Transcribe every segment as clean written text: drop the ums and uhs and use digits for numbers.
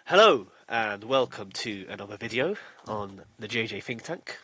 Hello and welcome to another video on the JJ Think Tank.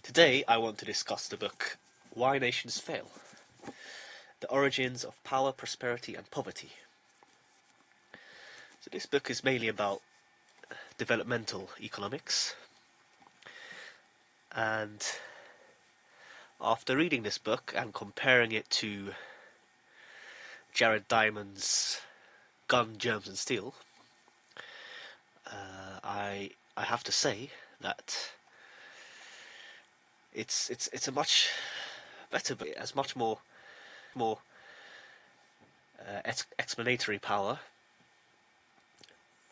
Today I want to discuss the book Why Nations Fail: The Origins of Power, Prosperity and Poverty. So this book is mainly about developmental economics, and after reading this book and comparing it to Jared Diamond's Gun, Germs and Steel, I have to say that it's a much better book. It has much more explanatory power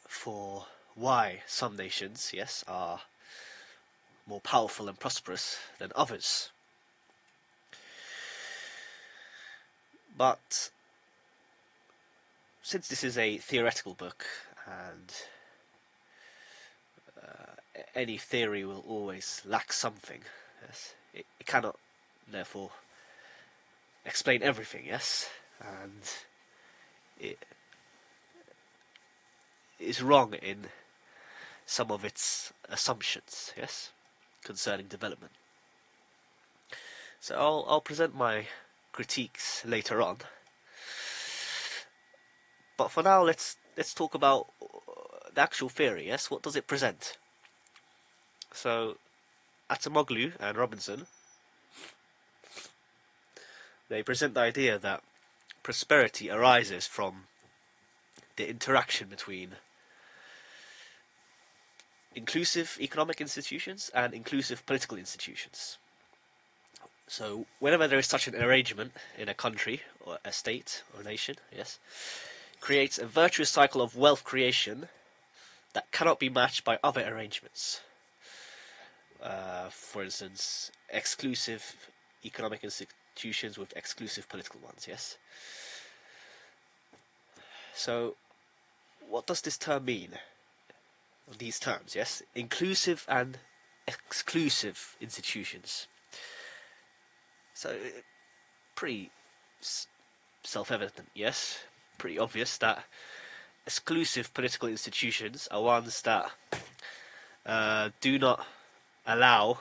for why some nations, yes, are more powerful and prosperous than others. But since this is a theoretical book, and any theory will always lack something, yes, it cannot therefore explain everything, yes, and it is wrong in some of its assumptions, yes, concerning development. So I'll present my critiques later on. But for now, let's talk about the actual theory. Yes, what does it present? So, Acemoglu and Robinson, they present the idea that prosperity arises from the interaction between inclusive economic institutions and inclusive political institutions. So, whenever there is such an arrangement in a country or a state or a nation, yes, creates a virtuous cycle of wealth creation that cannot be matched by other arrangements. For instance, exclusive economic institutions with exclusive political ones, yes? So, what does this term mean? These terms, yes? Inclusive and exclusive institutions. So, pretty self-evident, yes? Pretty obvious that exclusive political institutions are ones that do not allow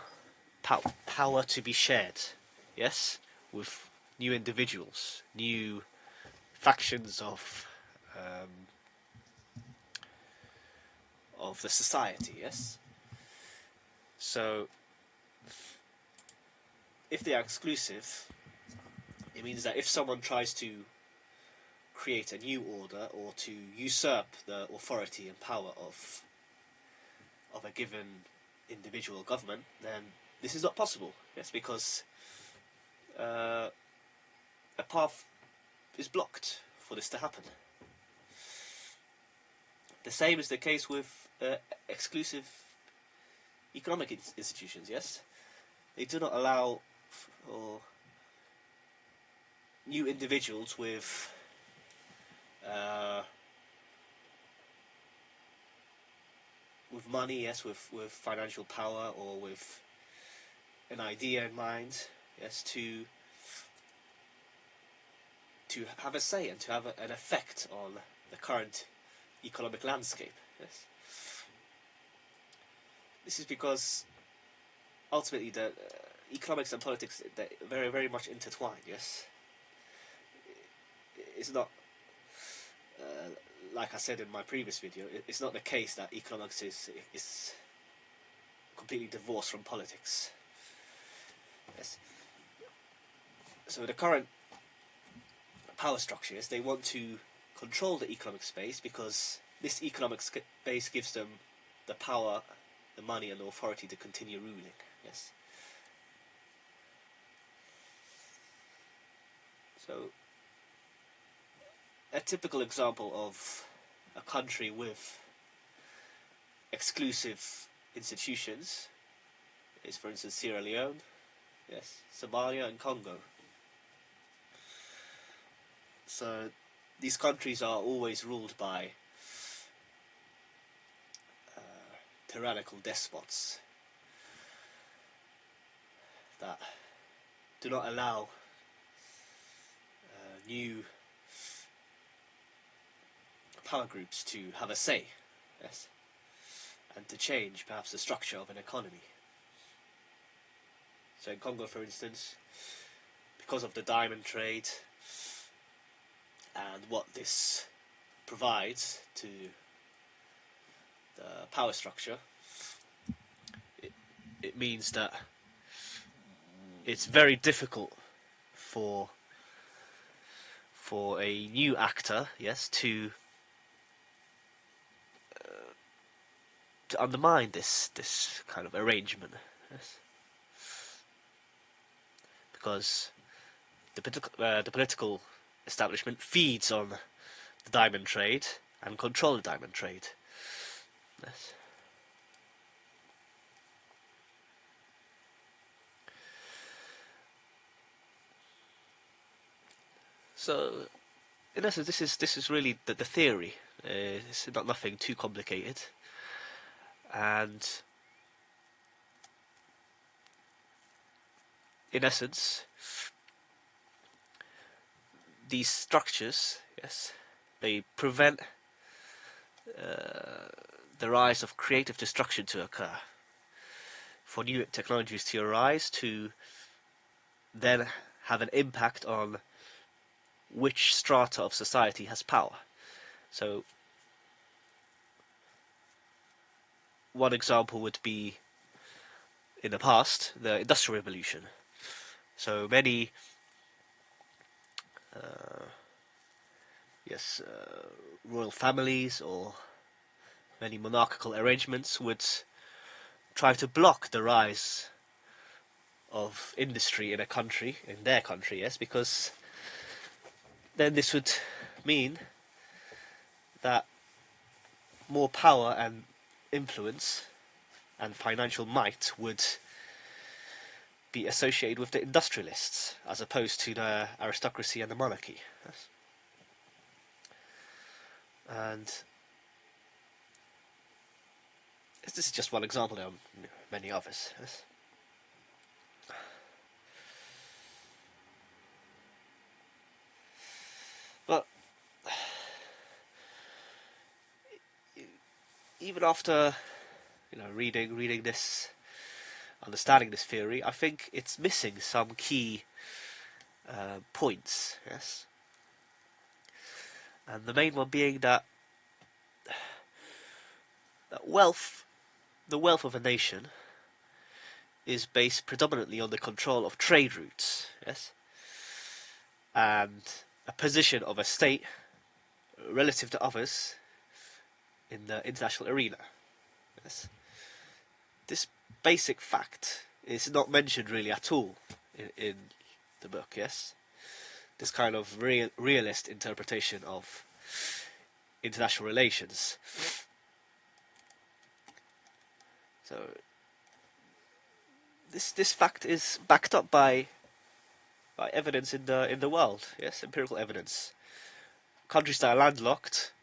power to be shared, yes, with new individuals, new factions of the society, yes. So, if they are exclusive, it means that if someone tries to create a new order or to usurp the authority and power of a given individual government, then this is not possible, yes, because a path is blocked for this to happen. The same is the case with exclusive economic institutions, yes? They do not allow for new individuals with money, yes, with financial power or with an idea in mind, yes, to have a say and to have an effect on the current economic landscape, yes. This is because ultimately the economics and politics, they're very, very much intertwined, yes. It's not, like I said in my previous video, it's not the case that economics is completely divorced from politics. Yes. So the current power structures, they want to control the economic space because this economic space gives them the power, the money and the authority to continue ruling, yes. So, a typical example of a country with exclusive institutions is, for instance, Sierra Leone, yes, Somalia and Congo. So, these countries are always ruled by tyrannical despots that do not allow new power groups to have a say, yes, and to change perhaps the structure of an economy. So in Congo, for instance, because of the diamond trade and what this provides to the power structure, it means that it's very difficult for a new actor, yes, to undermine this kind of arrangement, yes, because the political establishment feeds on the diamond trade and control the diamond trade. Yes. So, in essence, this is really the theory. It's not nothing too complicated, and in essence, these structures, yes, they prevent the rise of creative destruction to occur, for new technologies to arise to then have an impact on which strata of society has power. So one example would be, in the past, the Industrial Revolution. So many royal families or many monarchical arrangements would try to block the rise of industry in a country, in their country, yes, because then this would mean that more power and influence and financial might would be associated with the industrialists as opposed to the aristocracy and the monarchy. Yes. And this is just one example, there are many others. Yes. But even after reading this, understanding this theory, I think it's missing some key points. Yes, and the main one being that the wealth of a nation is based predominantly on the control of trade routes. Yes, and a position of a state relative to others in the international arena. Yes. This basic fact is not mentioned really at all in the book, yes? This kind of realist interpretation of international relations. So this fact is backed up by evidence in the world, yes, empirical evidence. Countries that are landlocked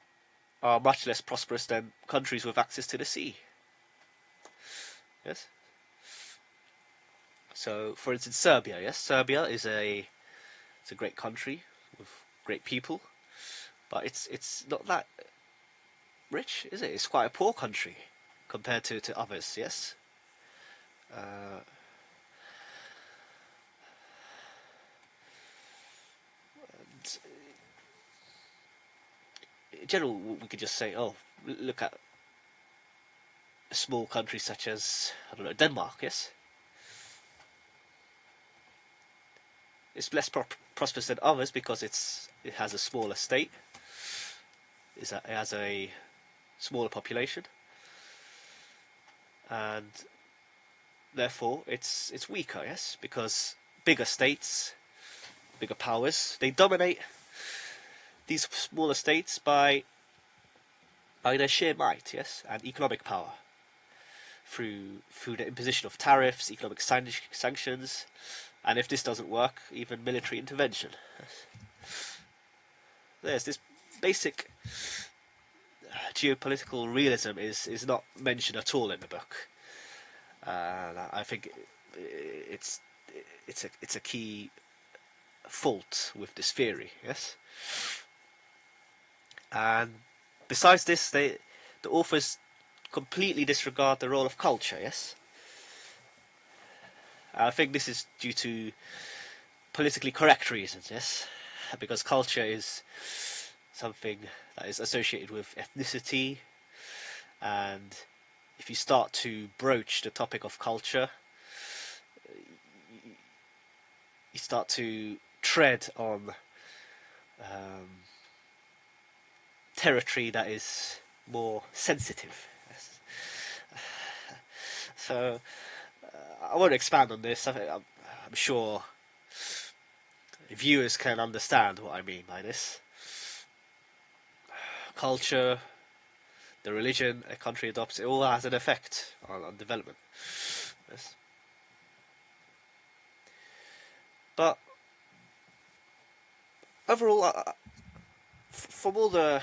are much less prosperous than countries with access to the sea. Yes. So, for instance, Serbia. Yes, Serbia is a great country with great people, but it's not that rich, is it? It's quite a poor country compared to others. Yes. And in general, we could just say, oh, look at a small country such as, I don't know, Denmark. Yes. It's less prosperous than others because it has a smaller state. It has a smaller population, and therefore it's weaker. Yes, because bigger states, bigger powers, they dominate these smaller states by their sheer might. Yes, and economic power through the imposition of tariffs, economic sanctions. And if this doesn't work, even military intervention. There's this basic geopolitical realism is not mentioned at all in the book. And I think it's a key fault with this theory. Yes, and besides this, the authors completely disregard the role of culture, yes? I think this is due to politically correct reasons, yes? Because culture is something that is associated with ethnicity, and if you start to broach the topic of culture, you start to tread on territory that is more sensitive. Yes. So I won't expand on this. I'm sure viewers can understand what I mean by this. Culture, the religion a country adopts, it all has an effect on development. Yes. But overall, from all the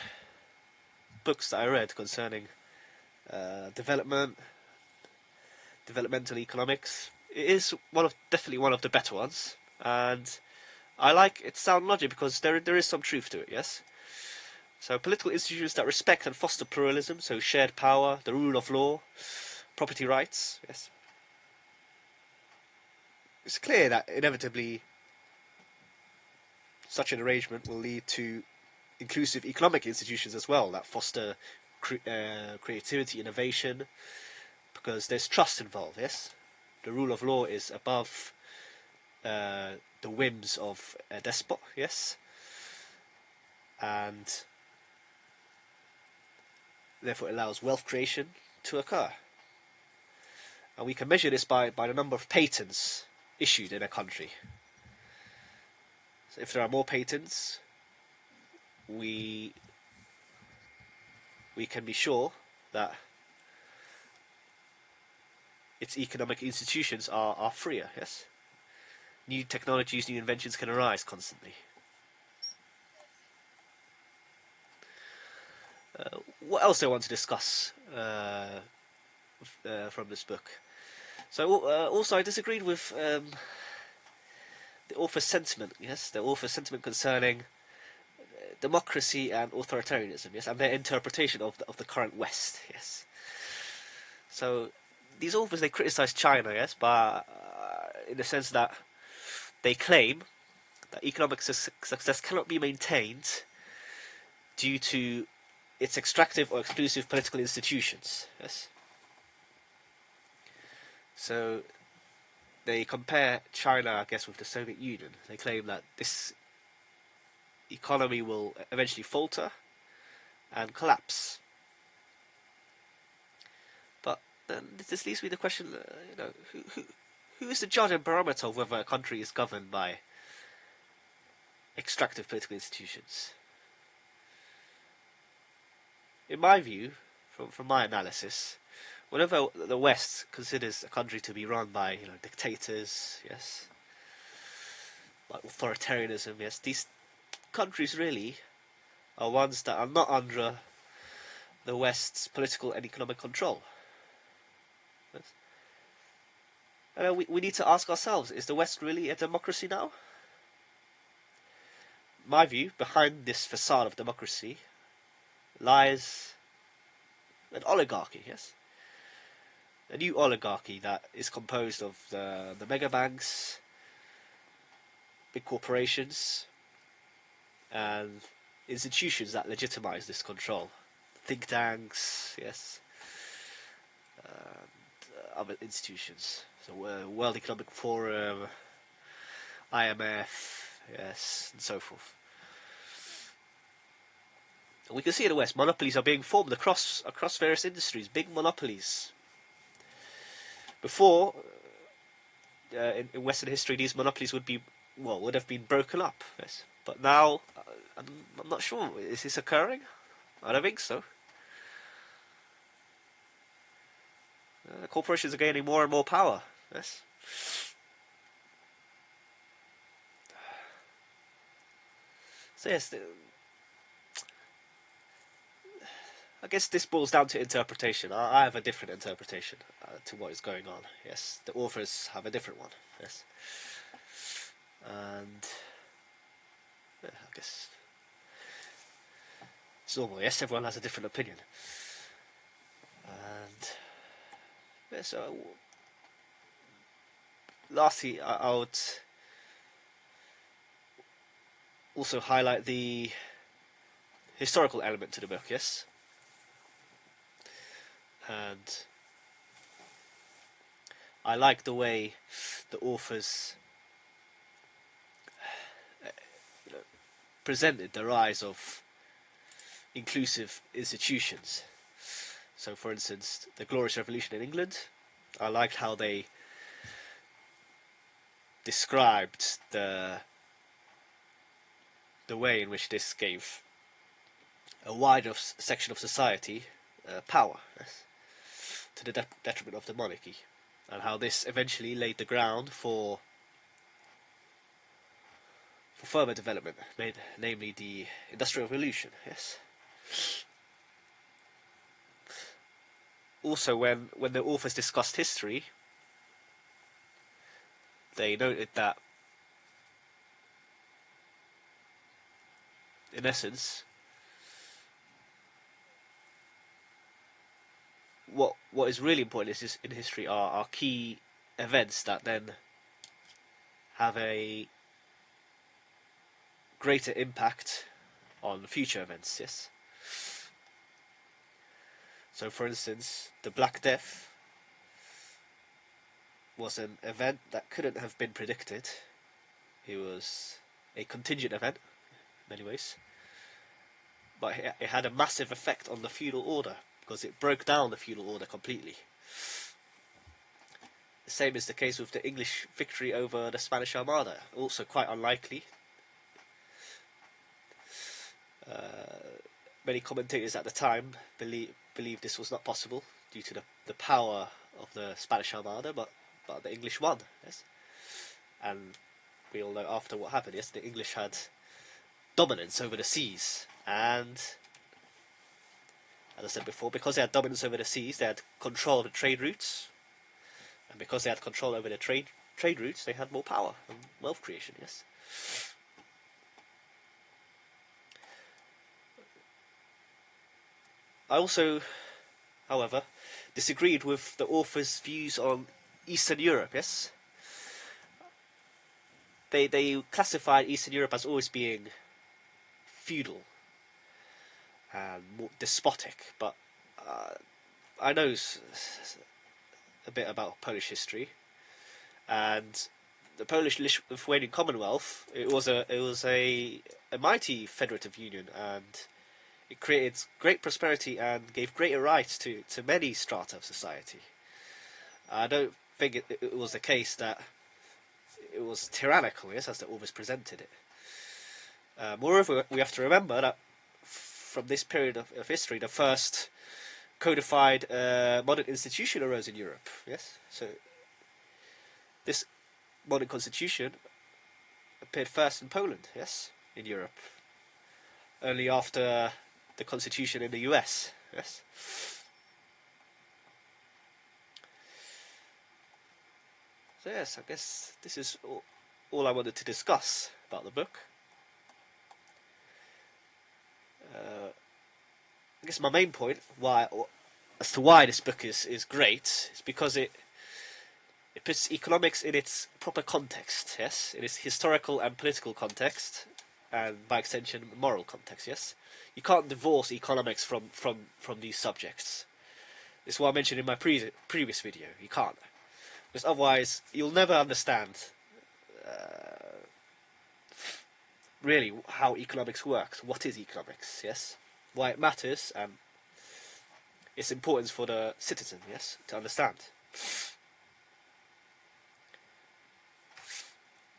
books that I read concerning developmental economics, it is definitely one of the better ones, and I like its sound logic because there is some truth to it. Yes. So political institutions that respect and foster pluralism, so shared power, the rule of law, property rights. Yes. It's clear that inevitably such an arrangement will lead to inclusive economic institutions as well that foster creativity, innovation, because there's trust involved. Yes, the rule of law is above the whims of a despot. Yes, and therefore it allows wealth creation to occur. And we can measure this by the number of patents issued in a country. So if there are more patents, we can be sure that its economic institutions are freer. Yes, new technologies, new inventions can arise constantly. What else do I want to discuss from this book? So also I disagreed with the author's sentiment. Yes, the author's sentiment concerning democracy and authoritarianism. Yes, and their interpretation of the current West. Yes. So these authors, they criticize China. Yes, but in the sense that they claim that economic success cannot be maintained due to its extractive or exclusive political institutions. Yes. So they compare China, I guess, with the Soviet Union. They claim that this economy will eventually falter and collapse. But then this leaves me the question: who is the judge and barometer of whether a country is governed by extractive political institutions? In my view, from my analysis, whenever the West considers a country to be run by dictators, yes, by authoritarianism, yes, these countries really are ones that are not under the West's political and economic control. Yes. And we need to ask ourselves: is the West really a democracy now? My view, behind this facade of democracy lies an oligarchy. Yes. A new oligarchy that is composed of the mega banks, big corporations, and institutions that legitimize this control. Think tanks, yes, and other institutions. So World Economic Forum, IMF, yes, and so forth. And we can see in the West, monopolies are being formed across various industries, big monopolies. Before, in Western history, these monopolies would have been broken up. Yes. But now, I'm not sure. Is this occurring? I don't think so. Corporations are gaining more and more power. Yes. So yes, I guess this boils down to interpretation. I have a different interpretation to what is going on. Yes, the authors have a different one. Yes, and yeah, I guess It's normal, yes, everyone has a different opinion. And yeah, so lastly, I would also highlight the historical element to the book, yes. And I like the way the authors presented the rise of inclusive institutions. So, for instance, the Glorious Revolution in England, I liked how they described the way in which this gave a wider section of society power, yes, to the detriment of the monarchy, and how this eventually laid the ground for further development, namely the Industrial Revolution, yes. Also, when the authors discussed history, they noted that, in essence, what is really important is in history are key events that then have a greater impact on future events, yes. So, for instance, the Black Death was an event that couldn't have been predicted. It was a contingent event, in many ways, but it had a massive effect on the feudal order, because it broke down the feudal order completely. The same is the case with the English victory over the Spanish Armada, also quite unlikely. Many commentators at the time believed this was not possible due to the power of the Spanish Armada, but the English won, yes. And we all know after what happened, yes, the English had dominance over the seas, and as I said before, because they had dominance over the seas, they had control of the trade routes, and because they had control over the trade routes, they had more power and wealth creation, yes. I also, however, disagreed with the author's views on Eastern Europe, yes. They classified Eastern Europe as always being feudal and more despotic, but I know a bit about Polish history, and the Polish-Lithuanian Commonwealth, it was a mighty federative union, and it created great prosperity and gave greater rights to many strata of society. I don't think it was the case that it was tyrannical, yes, as the authors presented it. Moreover, we have to remember that from this period of history, the first codified modern institution arose in Europe, yes. So this modern constitution appeared first in Poland, yes, in Europe, only after the constitution in the US, yes. So yes, I guess this is all I wanted to discuss about the book. I guess my main point as to why this book is great is because it puts economics in its proper context, yes, in its historical and political context, and by extension moral context, yes. You can't divorce economics from these subjects. This is what I mentioned in my previous video. You can't, because otherwise you'll never understand really how economics works. What is economics? Yes, why it matters, and its importance for the citizen. Yes, to understand.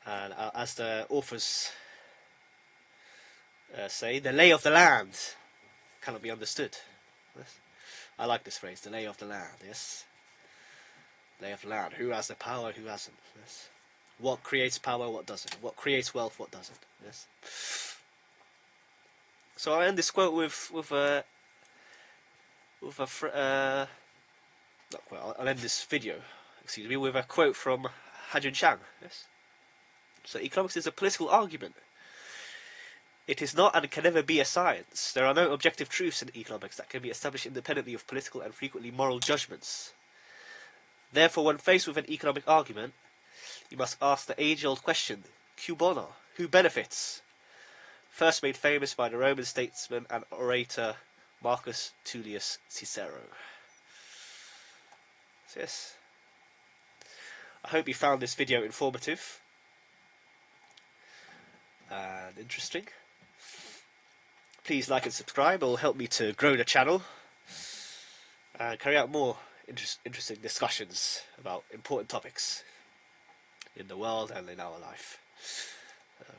And as the authors say, the lay of the land cannot be understood. Yes? I like this phrase, the lay of the land. Yes, lay of the land. Who has the power? Who hasn't? Yes. What creates power? What doesn't? What creates wealth? What doesn't? Yes. So I end this quote I'll end this video, excuse me, with a quote from Ha-Joon Chang. Yes. So economics is a political argument. It is not and can never be a science. There are no objective truths in economics that can be established independently of political and frequently moral judgments. Therefore, when faced with an economic argument, you must ask the age-old question, Cui bono? Who benefits? First made famous by the Roman statesman and orator Marcus Tullius Cicero. So yes, I hope you found this video informative and interesting. Please like and subscribe, it will help me to grow the channel and carry out more interesting discussions about important topics in the world and in our life.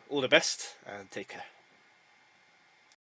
All the best and take care.